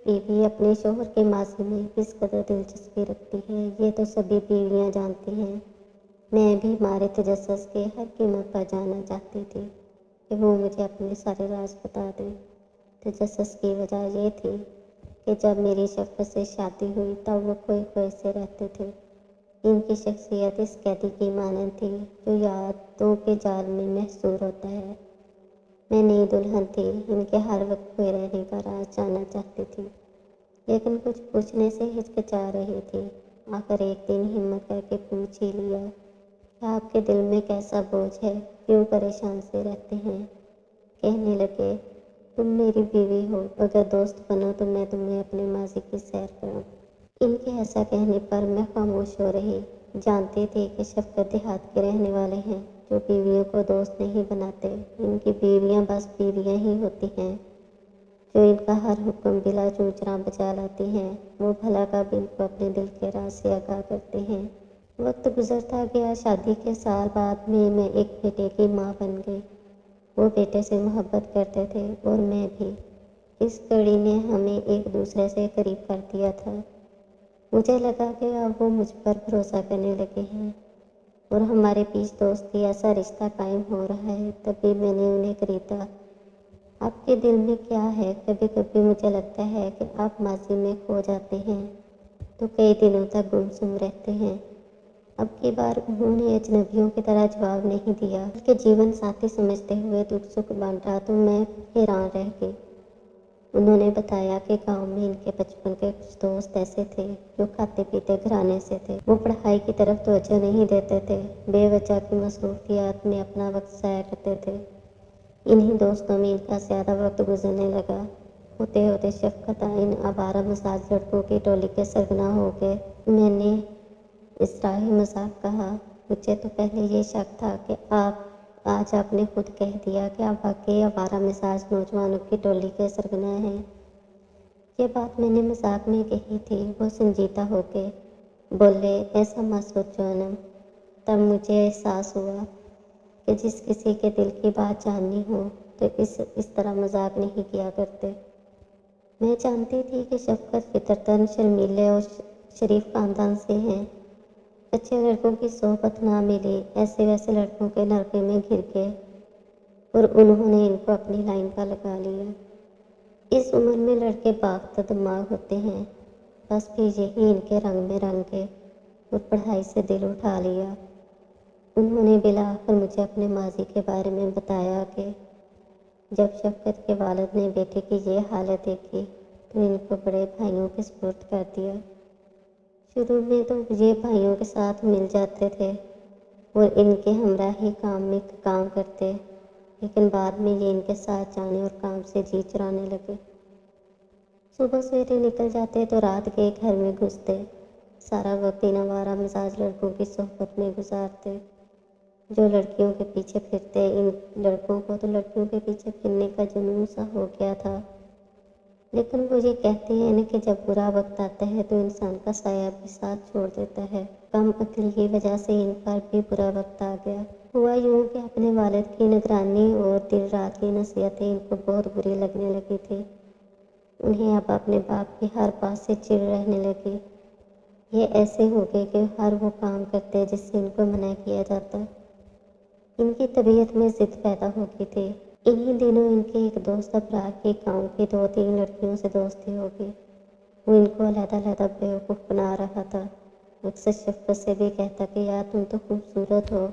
بیوی اپنے شوہر کے ماضی میں کس قدر دلچسپی رکھتی ہے یہ تو سبھی بیویاں جانتی ہیں۔ میں بھی ہمارے تجسس کے ہر قیمت پر جاننا چاہتی تھی کہ وہ مجھے اپنے سارے راز بتا دیں۔ تجسس کی وجہ یہ تھی کہ جب میری شفقت سے شادی ہوئی تب وہ کھوئے کھوئے سے رہتے تھے۔ ان کی شخصیت اس قیدی کی مانند تھی جو یادوں کے جال میں محصور ہوتا ہے۔ میں نئی دلہن تھی، ان کے ہر وقت کھوئے رہنے کا راز جاننا چاہتی تھی، لیکن کچھ پوچھنے سے ہچکچا رہی تھی۔ آخر ایک دن ہمت کر کے پوچھ ہی لیا کہ آپ کے دل میں کیسا بوجھ ہے، کیوں پریشان سے رہتے ہیں؟ کہنے لگے، تم میری بیوی ہو، اگر دوست بنو تو میں تمہیں اپنے ماضی کی سیر کروں۔ ان کے ایسا کہنے پر میں خاموش ہو رہی۔ جانتی تھی کہ شفقت دیہات کے رہنے والے ہیں جو بیویوں کو دوست نہیں بناتے۔ ان کی بیویاں بس بیویاں ہی ہوتی ہیں جو ان کا ہر حکم بلا چونچرا بجا لاتی ہیں۔ وہ بھلا کب ان کو اپنے دل کے راز سے آگاہ کرتے ہیں۔ وقت گزرتا گیا، شادی کے سال بعد میں ایک بیٹے کی ماں بن گئی۔ وہ بیٹے سے محبت کرتے تھے اور میں بھی۔ اس کڑی نے ہمیں ایک دوسرے سے قریب کر دیا تھا۔ مجھے لگا کہ اب وہ مجھ پر بھروسہ کرنے لگے ہیں اور ہمارے بیچ دوستی ایسا رشتہ قائم ہو رہا ہے۔ تبھی میں نے انہیں خریدا۔ آپ کے دل میں کیا ہے؟ کبھی کبھی مجھے لگتا ہے کہ آپ ماضی میں کھو جاتے ہیں تو کئی دنوں تک گمسم رہتے ہیں۔ اب کی بار انہوں نے اجنبیوں کی طرح جواب نہیں دیا بلکہ جیون ساتھی سمجھتے ہوئے دکھ سکھ بانٹا تو میں حیران رہ گئی۔ انہوں نے بتایا کہ گاؤں میں ان کے بچپن کے کچھ دوست ایسے تھے جو کھاتے پیتے گھرانے سے تھے۔ وہ پڑھائی کی طرف توجہ نہیں دیتے تھے، بے وجہ کی مصروفیات میں اپنا وقت ضائع کرتے تھے۔ انہی دوستوں میں ان کا زیادہ وقت گزرنے لگا۔ ہوتے ہوتے شفقت ان آوارہ مزاج لڑکوں کی ٹولی کے سرگنا ہو گئے۔ میں نے اصراحی مذاق کہا، مجھے تو پہلے یہ شک تھا کہ آج آپ نے خود کہہ دیا کہ آپ واقعی آوارہ مزاج نوجوانوں کی ٹولی کے سرگنا ہیں۔ یہ بات میں نے مذاق میں کہی تھی۔ وہ سنجیدہ ہو کے بولے، ایسا مت سوچو انم۔ تب مجھے احساس ہوا کہ جس کسی کے دل کی بات جاننی ہو تو اس طرح مذاق نہیں کیا کرتے۔ میں جانتی تھی کہ شفقت فطرتاً شرمیلے اور شریف خاندان سے ہیں۔ اچھے لڑکوں کی صحبت نہ ملی، ایسے ویسے لڑکوں کے نرغے میں گر گئے اور انہوں نے ان کو اپنی لائن کا لگا لیا۔ اس عمر میں لڑکے باختہ دماغ ہوتے ہیں، بس پھر یہی ان کے رنگ میں رنگ گئے اور پڑھائی سے دل اٹھا لیا۔ انہوں نے بالآخر مجھے اپنے ماضی کے بارے میں بتایا کہ جب شفقت کے والد نے بیٹے کی یہ حالت دیکھی تو ان کو بڑے بھائیوں کے سپرد کر دیا۔ شروع میں تو یہ بھائیوں کے ساتھ مل جاتے تھے اور ان کے ہمراہ ہی کام میں کام کرتے، لیکن بعد میں یہ ان کے ساتھ جانے اور کام سے جی چرانے لگے۔ صبح سویرے نکل جاتے تو رات کے گھر میں گھستے، سارا وقت ان آوارہ مزاج لڑکوں کی صحبت میں گزارتے۔ جو لڑکیوں کے پیچھے پھرتے، ان لڑکوں کو تو لڑکیوں کے پیچھے پھرنے کا جنون سا ہو گیا تھا۔ لیکن وہ یہ کہتے ہیں کہ جب برا وقت آتا ہے تو انسان کا سایہ بھی ساتھ چھوڑ دیتا ہے۔ کم عقلی کی وجہ سے ان پر بھی برا وقت آ گیا۔ ہوا یوں کہ اپنے والد کی نگرانی اور دن رات کی نصیحتیں ان کو بہت بری لگنے لگی تھی۔ انہیں اب اپنے باپ کی ہر بات سے چڑ رہنے لگی۔ یہ ایسے ہو گئے کہ ہر وہ کام کرتے جس سے ان کو منع کیا جاتا۔ ان کی طبیعت میں ضد پیدا ہو گئی تھی۔ انہی دنوں ان کے ایک دوست ابرار کی گاؤں کی 2-3 لڑکیوں سے دوستی ہو گئی۔ وہ ان کو علیحدہ علیحدہ بیوقوف بنا رہا تھا۔ اکثر شفقت سے بھی کہتا کہ یار تم تو خوبصورت ہو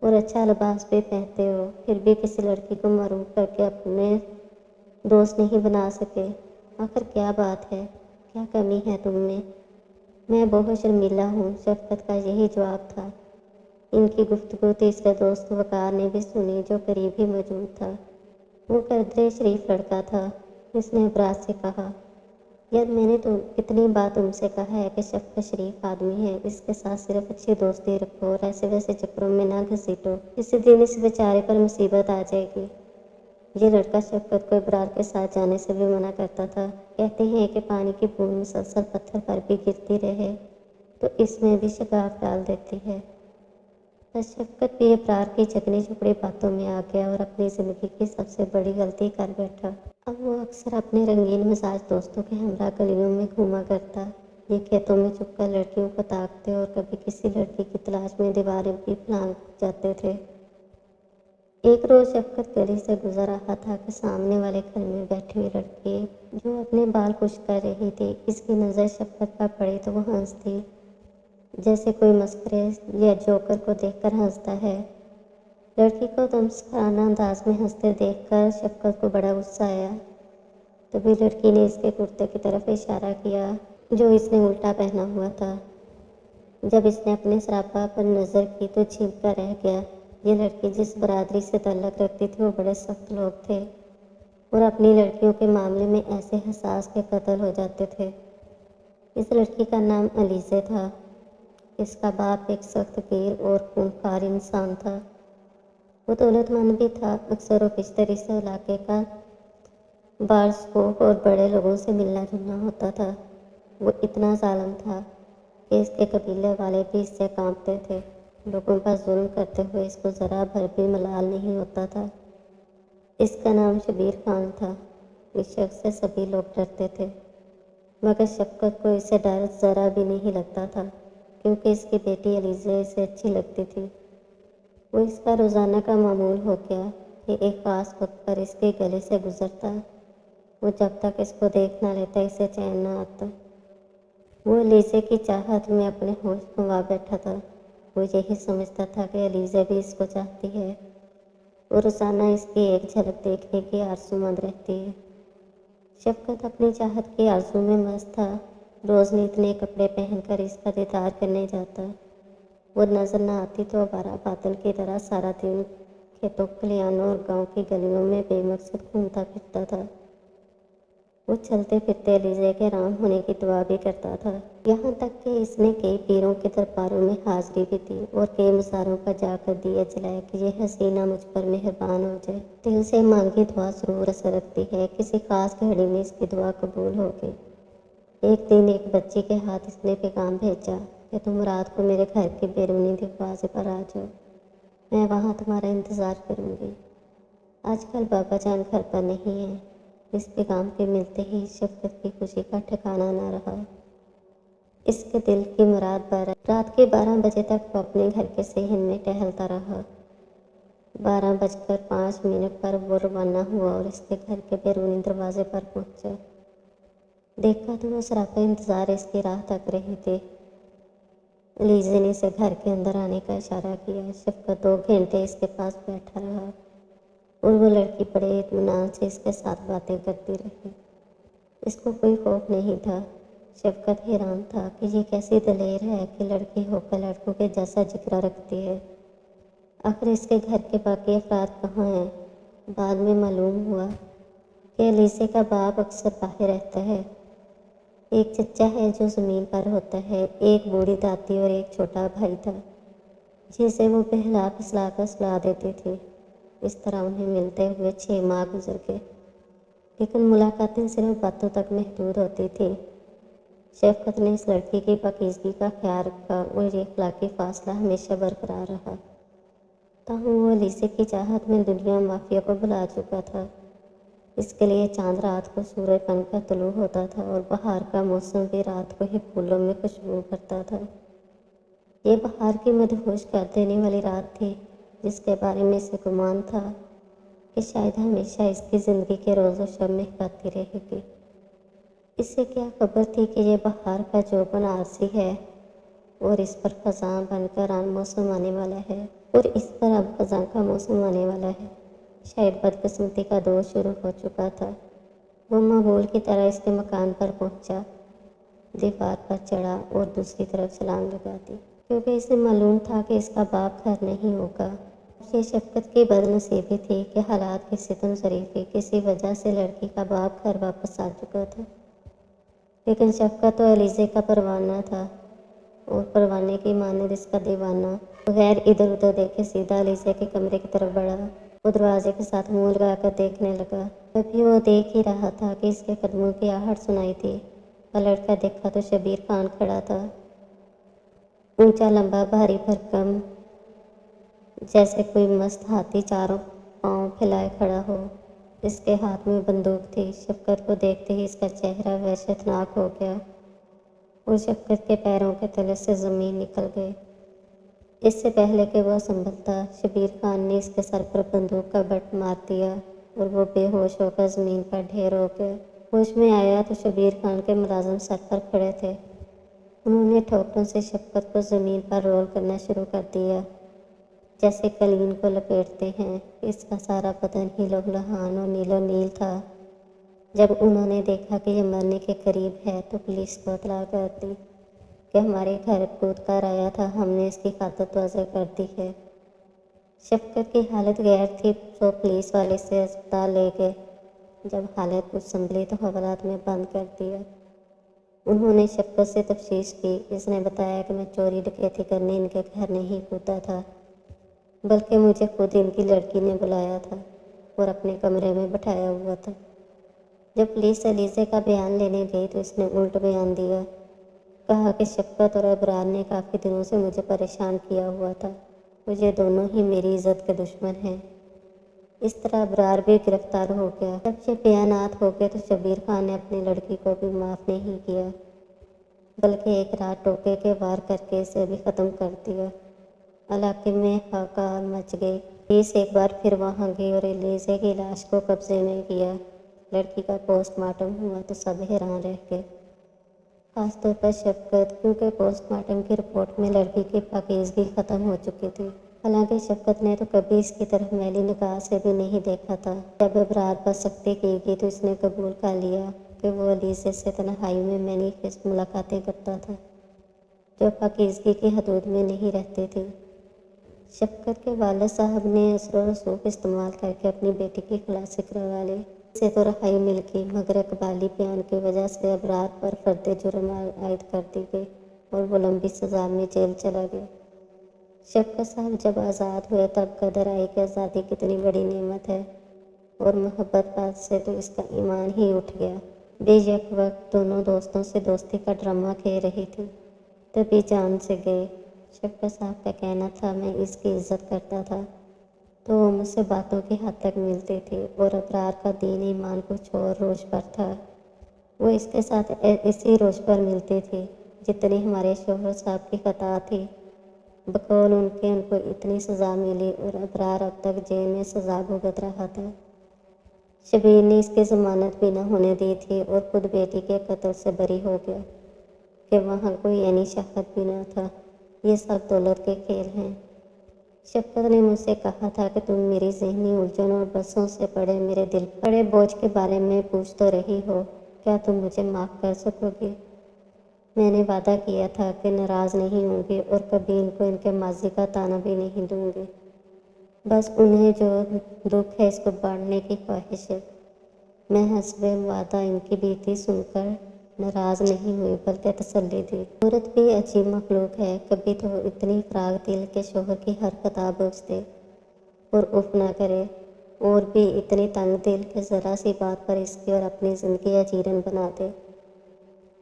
اور اچھا لباس بھی پہنتے ہو، پھر بھی کسی لڑکی کو معروف کر کے اپنے دوست نہیں بنا سکے۔ آخر کیا بات ہے؟ کیا کمی ہے تم میں؟ میں بہت شرمیلا ہوں، شفقت کا یہی جواب تھا۔ ان کی گفتگو تیسرے دوست وقار نے بھی سنی جو قریب ہی موجود تھا۔ وہ قدرے شریف لڑکا تھا۔ اس نے ابراز سے کہا، یار میں نے تو کتنی بار تم سے کہا ہے کہ شفقت شریف آدمی ہے، اس کے ساتھ صرف اچھی دوستی رکھو اور ایسے ویسے چکروں میں نہ گھسیٹو، کسی دن اس بیچارے پر مصیبت آ جائے گی۔ یہ لڑکا شفقت کو ابرار کے ساتھ جانے سے بھی منع کرتا تھا۔ کہتے ہیں کہ پانی کی بوند مسلسل پتھر پر بھی گرتی رہے تو اس میں بھی شگاف ڈال دیتی ہے۔ पर शफ़क़त भी अबरार की चिकनी चुपड़ी बातों में आ गया और अपनी ज़िंदगी की सबसे बड़ी गलती कर बैठा। अब वो अक्सर अपने रंगीन मिजाज दोस्तों के हमरा गलियों में घूमा करता, ये खेतों में छुपकर लड़कियों को ताकते और कभी किसी लड़की की तलाश में दीवारें भी लांघ जाते थे। एक रोज़ शफ़क़त गली से गुजर रहा था कि सामने वाले घर में बैठी हुई लड़की जो अपने बाल खुश्क कर रही थी, इसकी नज़र शफ़क़त पर पड़ी तो वो हंसती, जैसे कोई मस्करे या जोकर को देखकर हंसता है। लड़की को तमस्काराना अंदाज में हंसते देखकर शफ़क़त को बड़ा गुस्सा आया। तभी लड़की ने इसके कुर्ते की तरफ इशारा किया जो इसने उल्टा पहना हुआ था। जब इसने अपने सरापा पर नज़र की तो छींक कर रह गया। ये लड़की जिस बरादरी से ताल्लुक़ रखती थी वो बड़े सख्त लोग थे और अपनी लड़कियों के मामले में ऐसे हसास के कत्ल हो जाते थे। इस लड़की का नाम अलीज़े था। इसका बाप एक सख्त गिर और खूंखार इंसान था। वो दौलतमंद भी था। अक्सर बिस्तरी से इलाके का बारस्कोप और बड़े लोगों से मिलना जुलना होता था। वो इतना जालिम था कि इसके कबीले वाले भी इससे कांपते थे। लोगों पर जुल्म करते हुए इसको ज़रा भर भी मलाल नहीं होता था। इसका नाम शबीर खान था। इस शख्स से सभी लोग डरते थे, मगर शफ़क़त को इससे डर ज़रा भी नहीं लगता था, क्योंकि इसकी बेटी अलीज़ा इसे अच्छी लगती थी। वो इसका रोज़ाना का मामूल हो गया कि एक ख़ास वक्त पर इसके गले से गुजरता। वो जब तक इसको देख ना लेता इसे चैन न आता। वो अलीज़ा की चाहत में अपने होश गंवा बैठा था। वो यही समझता था कि अलीज़ा भी इसको चाहती है और रोज़ाना इसकी एक झलक देखने की आरज़ूमंद रहती है। शफ़क़त अपनी चाहत की आरज़ू में मस्त था। रोज़ नित नए कपड़े पहनकर इसका दीदार करने जाता। वो नज़र न आती तो आवारा बादल की तरह सारा दिन खेतों, खलिहानों और गांव की गलियों में बेमकसद घूमता फिरता था। वो चलते फिरते अलीज़ा के आराम होने की दुआ भी करता था। यहाँ तक कि इसने कई पीरों के दरबारों में हाजिरी भी दी और कई मज़ारों पर जाकर दिए जलाए कि यह हसीना मुझ पर मेहरबान हो जाए। दिल से मांगी दुआ ज़रूर असर रखती है। किसी खास घड़ी में इसकी दुआ कबूल हो गई। एक दिन एक बच्ची के हाथ इसने पैगाम भेजा कि तुम रात को मेरे घर के बैरूनी दरवाजे पर आ जाओ, मैं वहाँ तुम्हारा इंतज़ार करूँगी। आजकल बाबा जान घर पर नहीं है। इस पैगाम के मिलते ही शफ़क़त की खुशी का ठिकाना न रहा। इसके दिल की मुराद रात के 12 बजे तक वो अपने घर के सहन में टहलता रहा। 12:05 पर वो रवाना हुआ और इसके घर के बैरूनी दरवाजे पर पहुंचा। देखा तो वो सरापा इंतज़ार इसकी राह तक रहे थे। अलीज़ा ने इसे घर के अंदर आने का इशारा किया। शफ़क़त 2 घंटे इसके पास बैठा रहा और वो लड़की बड़े इत्मीनान से इसके साथ बातें करती रही। इसको कोई खौफ नहीं था। शफ़क़त हैरान था कि ये कैसी दलेर है कि लड़की होकर लड़कों के जैसा जिगरा रखती है। आखिर इसके घर के बाकी अफराद कहाँ हैं? बाद में मालूम हुआ कि अलीज़ा का बाप अक्सर बाहर रहता है। एक चचा है जो ज़मीन पर होता है, एक बूढ़ी दादी और एक छोटा भाई था जिसे वो बहला फुसला कर सुला देती थी। इस तरह उन्हें मिलते हुए 6 माह गुजर गए, लेकिन मुलाकातें सिर्फ बातों तक महदूद होती थी। शफ़क़त ने इस लड़की की पाकीज़गी का ख्याल रखा और ये अखलाकी फासला हमेशा बरकरार रहा। ताहम वो अलीज़ा की चाहत में दुनिया माफिया को भुला चुका था। इसके लिए चांद रात को सूरज बनकर तुलू होता था और बहार का मौसम भी रात को ही फूलों में खुशबू भरता था। ये बहार की मदहोश कर देने वाली रात थी जिसके बारे में इसे गुमान था कि शायद हमेशा इसकी ज़िंदगी के रोज़ो शब महकाती रहेगी। इससे क्या खबर थी कि यह बहार का जोबन आरसी है और इस पर ख़ज़ां बनकर मौसम आने वाला है और इस पर अब ख़ज़ां का मौसम आने वाला है। शायद बदकिस्मती का दौर शुरू हो चुका था। वो मामूल की तरह इसके मकान पर पहुंचा, दीवार पर चढ़ा और दूसरी तरफ छलांग लगा दी, क्योंकि इसे मालूम था कि इसका बाप घर नहीं होगा। ये शफ़क़त की बदनसीबी थी कि हालात की सितम ज़रीफ़ी किसी वजह से लड़की का बाप घर वापस आ चुका था, लेकिन शफ़क़त तो अलीज़ा का परवाना था और परवाने की मानद इसका दीवाना बगैर इधर उधर देखे सीधा अलीज़ा के कमरे की तरफ बढ़ा। वो दरवाजे के साथ मुँह लगाकर देखने लगा। तभी वो देख ही रहा था कि इसके कदमों की आहट सुनाई थी। पलट कर देखा तो शबीर खान खड़ा था। ऊंचा, लंबा, भारी भरकम, जैसे कोई मस्त हाथी चारों पाँव फैलाए खड़ा हो। इसके हाथ में बंदूक थी। शफ़क़त को देखते ही इसका चेहरा वहशतनाक हो गया और शफ़क़त के पैरों के तले से ज़मीन निकल गई। इससे पहले कि वह संभलता, शब्बीर खान ने इसके सर पर बंदूक का बट मार दिया और वो बेहोश होकर ज़मीन पर ढेर हो गया। होश में आया तो शब्बीर खान के मुलाजिम सर पर खड़े थे। उन्होंने ठोकरों से शफ़क़त को ज़मीन पर रोल करना शुरू कर दिया, जैसे कलीन को लपेटते हैं। इसका सारा बदन ही लहूलुहान और नीलो नील था। जब उन्होंने देखा कि यह मरने के करीब है तो पुलिस को इत्तला कर दी कि हमारे घर कूद कर आया था, हमने इसकी खातिर वाज़ेह कर दी है। शफ़क़त की हालत गैर थी तो पुलिस वाले इसे अस्पताल ले गए। जब हालत कुछ संभली तो हवालात में बंद कर दिया। उन्होंने शफ़क़त से तफ्तीश की। इसने बताया कि मैं चोरी डकैती करने इनके घर नहीं कूदा था, बल्कि मुझे खुद इनकी लड़की ने बुलाया था और अपने कमरे में बैठाया हुआ था। जब पुलिस अलीज़े का बयान लेने गई तो इसने उल्ट बयान दिया। कहा कि शफ़क़त और अबरार ने काफ़ी दिनों से मुझे परेशान किया हुआ था और ये दोनों ही मेरी इज़्ज़त के दुश्मन हैं। इस तरह अबरार भी गिरफ्तार हो गया। जब ये बयानात हो गए तो शब्बीर खान ने अपनी लड़की को भी माफ़ नहीं किया, बल्कि एक रात टोके के वार करके इसे भी ख़त्म कर दिया। इलाके में हाहाकार मच गई। पुलिस एक बार फिर वहाँ गई और एलिज़ा की लाश को कब्जे में किया। लड़की का पोस्टमार्टम हुआ तो सब हैरान रह गए, खासतौर पर शफ़क़त, क्योंकि पोस्टमार्टम की रिपोर्ट में लड़की की पाकीज़गी ख़त्म हो चुकी थी। हालांकि शफ़क़त ने तो कभी इसकी तरफ मैली निगाह से भी नहीं देखा था। जब अबरार पर सख्ती की गई तो इसने कबूल कर लिया कि वो अलीज़ा से तन्हाई में मैनीफेस्ट मुलाकातें करता था, जो पाकीज़गी की हदूद में नहीं रहती थी। शफ़क़त के वालिद साहब ने असर रसूख इस्तेमाल करके अपनी बेटी की खलासी करवा ली। इसे तो रहाई मिल गई, मगर इकबाली बयान की वजह से अबरार पर फर्द जुर्म आयद कर दी गई और वो लंबी सज़ा में जेल चला गया। शफ़क़त साहब जब आज़ाद हुए तब कदर आई कि आज़ादी कितनी बड़ी नेमत है, और मोहब्बत बात से तो इसका ईमान ही उठ गया। बेशक वक्त दोनों दोस्तों से दोस्ती का ड्रामा खेल रही थी, तभी जान से गए। शफ़क़त साहब का कहना था, मैं इसकी इज़्ज़त करता था तो वो मुझसे बातों की हद तक मिलती थी, और अबरार का दीन ईमान कुछ और रोश पर था। वो इसके साथ इसी रोश पर मिलती थी जितनी हमारे शोहर साहब की खता थी। बकौल उनके उनको इतनी सज़ा मिली और अबरार अब तक जेल में सज़ा भुगत रहा था। शब्बीर ने इसकी ज़मानत भी न होने दी थी और खुद बेटी के कत्ल से बरी हो गया कि वहाँ कोई यानी शहादत भी न था। ये सब दौलत के खेल हैं। शफ़क़त ने मुझसे कहा था कि तुम मेरी ज़हनी उलझन और बसों से पड़े मेरे दिल पर बड़े बोझ के बारे में पूछ तो रही हो, क्या तुम मुझे माफ़ कर सकोगी? मैंने वादा किया था कि नाराज़ नहीं होंगी और कभी इनको इनके माजी का ताना भी नहीं दूंगी। बस उन्हें जो दुख है इसको बांटने की ख्वाहिश है। मैं हस्बे वादा इनकी बीती सुनकर नाराज़ नहीं हुई, बल्कि तसल्ली दी। औरत भी अजीब मखलूक है, कभी तो इतनी फराग दिल के शोहर की हर किताब बेच दे और उफ ना करे, और भी इतनी तंग दिल कि ज़रा सी बात पर इसकी और अपनी ज़िंदगी अजीरन बना दे।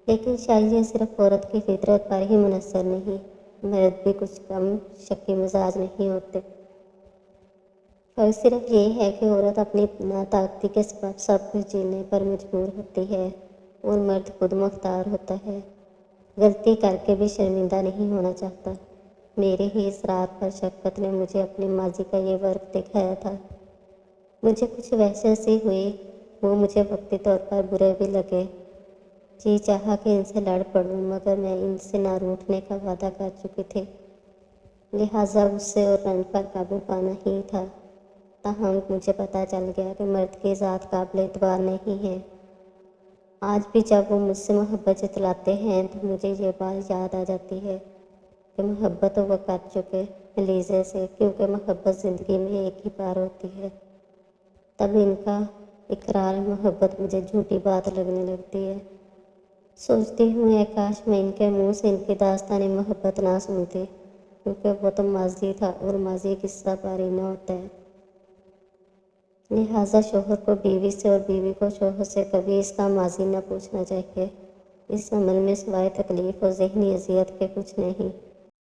लेकिन शायद ये सिर्फ औरत की फितरत पर ही मुनहसर नहीं, मर्द भी कुछ कम शक्की मिजाज नहीं होते। फर्क सिर्फ ये है कि औरत अपनी नाताकती के सबब सब कुछ झेलने पर मजबूर होती है और मर्द खुद मुख्तार होता है। गलती करके भी शर्मिंदा नहीं होना चाहता। मेरे ही इसरार पर शफ़क़त ने मुझे अपने माजी का ये वर्क दिखाया था। मुझे कुछ वहशत सी हुई। वो मुझे वक्ती तौर पर बुरे भी लगे। जी चाहा कि इनसे लड़ पड़ूं, मगर मैं इनसे ना रूठने का वादा कर चुकी थी, लिहाजा गुस्से और रंज पर काबू पाना ही था। ताहम मुझे पता चल गया कि मर्द की ज़ात काबिल एतबार नहीं है। आज भी जब वो मुझसे मोहब्बत जतलाते हैं तो मुझे ये बात याद आ जाती है कि मोहब्बत तो वो कर चुके एलिज़ा से, क्योंकि मोहब्बत ज़िंदगी में एक ही बार होती है। तब इनका इकरार मोहब्बत मुझे झूठी बात लगने लगती है। सोचती हूँ काश मैं इनके मुँह से इनकी दास्तानी मोहब्बत ना सुनती, क्योंकि वो तो माजी था और माजी किस्सा पारी न होता है। लिहाजा शोहर को बीवी से और बीवी को शोहर से कभी इसका माजी न पूछना चाहिए। इस अमल में सिवाय तकलीफ़ और ज़हनी अजियत के कुछ नहीं।